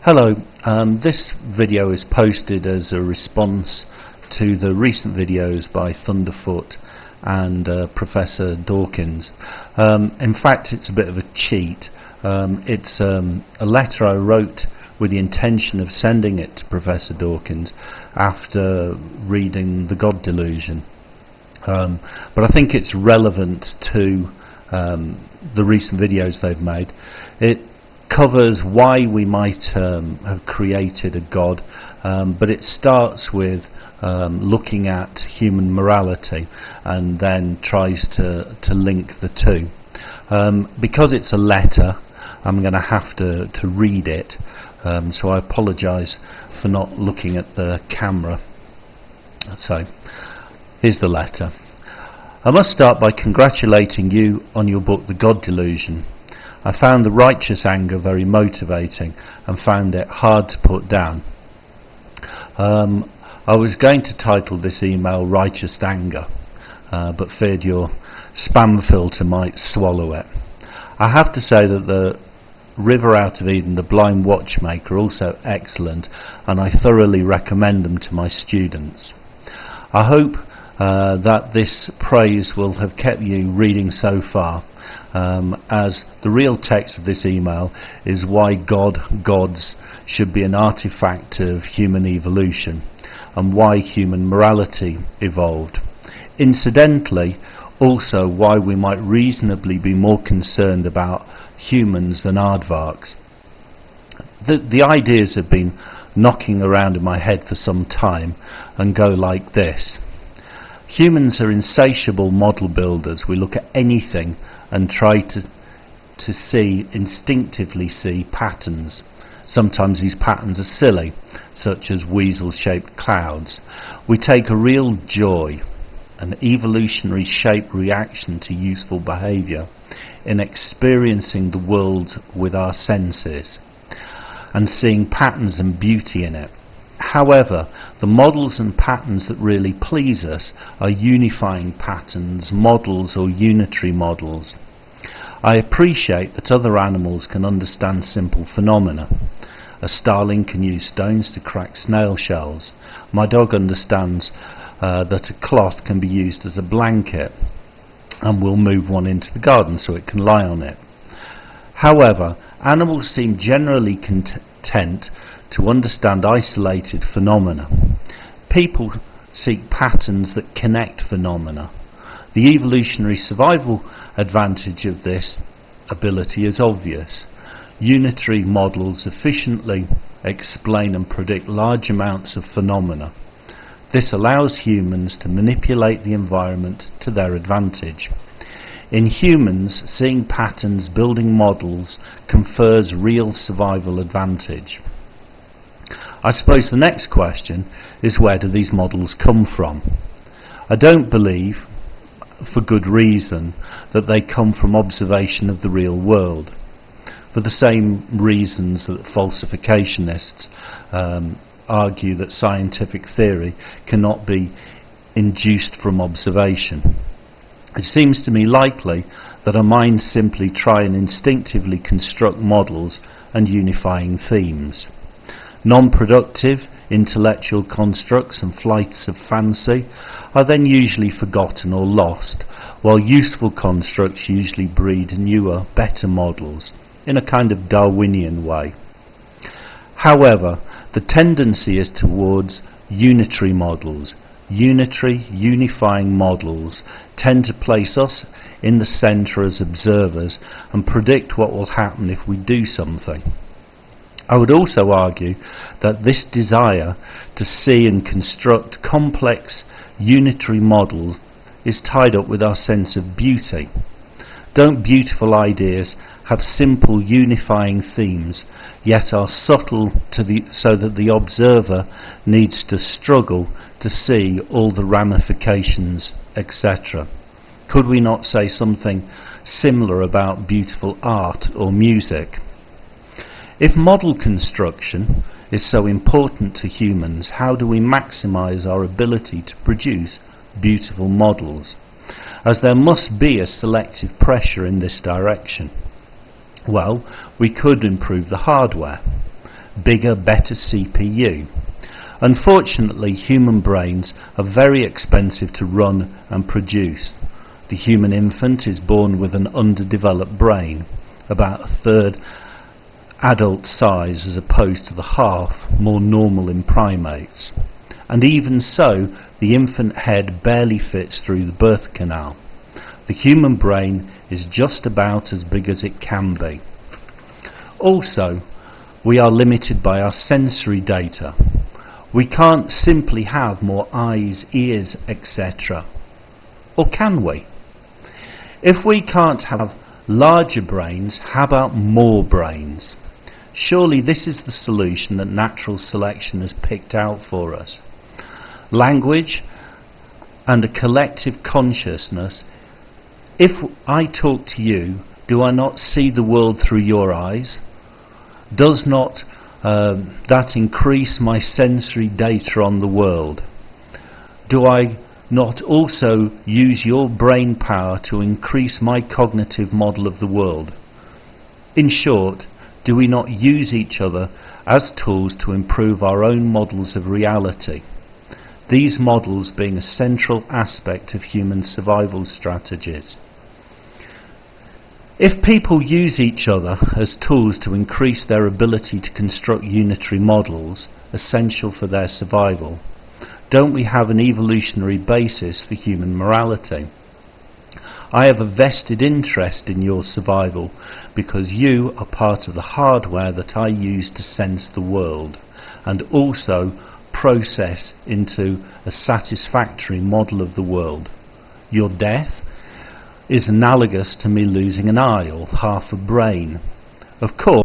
Hello, this video is posted as a response to the recent videos by Thunderfoot and Professor Dawkins. In fact, it's a bit of a cheat. It's a letter I wrote with the intention of sending it to Professor Dawkins after reading The God Delusion. But I think it's relevant to the recent videos they've made. It covers why we might have created a God, but it starts with looking at human morality and then tries to link the two. Because it's a letter, I'm going to have to read it, so I apologise for not looking at the camera. So here's the letter. I must start by congratulating you on your book The God Delusion. I found the righteous anger very motivating and found it hard to put down. I was going to title this email Righteous Anger, but feared your spam filter might swallow it. I have to say that the River Out of Eden, The Blind Watchmaker are also excellent, and I thoroughly recommend them to my students. I hope that this praise will have kept you reading so far, as the real text of this email is why gods should be an artifact of human evolution and why human morality evolved. Incidentally, also why we might reasonably be more concerned about humans than aardvarks. The ideas have been knocking around in my head for some time and go like this. Humans are insatiable model builders. We look at anything and try to instinctively see patterns. Sometimes these patterns are silly, such as weasel-shaped clouds. We take a real joy, an evolutionary shaped reaction to useful behaviour, in experiencing the world with our senses and seeing patterns and beauty in it. However, the models and patterns that really please us are unifying patterns, models or unitary models. I appreciate that other animals can understand simple phenomena. A starling can use stones to crack snail shells. My dog understands that a cloth can be used as a blanket, and we'll move one into the garden so it can lie on it. However, animals seem generally content to understand isolated phenomena. People seek patterns that connect phenomena. The evolutionary survival advantage of this ability is obvious. Unitary models efficiently explain and predict large amounts of phenomena. This allows humans to manipulate the environment to their advantage. In humans, seeing patterns, building models, confers real survival advantage. I suppose the next question is, where do these models come from? I don't believe, for good reason, that they come from observation of the real world, for the same reasons that falsificationists argue that scientific theory cannot be induced from observation. It seems to me likely that our minds simply try and instinctively construct models and unifying themes. Non-productive intellectual constructs and flights of fancy are then usually forgotten or lost, while useful constructs usually breed newer, better models in a kind of Darwinian way. However, the tendency is towards unitary models. Unifying models tend to place us in the centre as observers and predict what will happen if we do something. I would also argue that this desire to see and construct complex unitary models is tied up with our sense of beauty. Don't beautiful ideas have simple unifying themes, yet are subtle so that the observer needs to struggle to see all the ramifications, etc.? Could we not say something similar about beautiful art or music? If model construction is so important to humans, how do we maximize our ability to produce beautiful models? As there must be a selective pressure in this direction. Well, we could improve the hardware. bigger, better CPU. Unfortunately, human brains are very expensive to run and produce. The human infant is born with an underdeveloped brain, about a third adult size as opposed to the half more normal in primates. And even so, the infant head barely fits through the birth canal. The human brain is just about as big as it can be. Also, we are limited by our sensory data. We can't simply have more eyes, ears, etc. Or can we? If we can't have larger brains, how about more brains? Surely this is the solution that natural selection has picked out for us. Language and a collective consciousness. If I talk to you, do I not see the world through your eyes? Does not that increase my sensory data on the world? Do I not also use your brain power to increase my cognitive model of the world? In short, do we not use each other as tools to improve our own models of reality? These models being a central aspect of human survival strategies. If people use each other as tools to increase their ability to construct unitary models essential for their survival, don't we have an evolutionary basis for human morality? I have a vested interest in your survival because you are part of the hardware that I use to sense the world and also process into a satisfactory model of the world. Your death is analogous to me losing an eye or half a brain. Of course,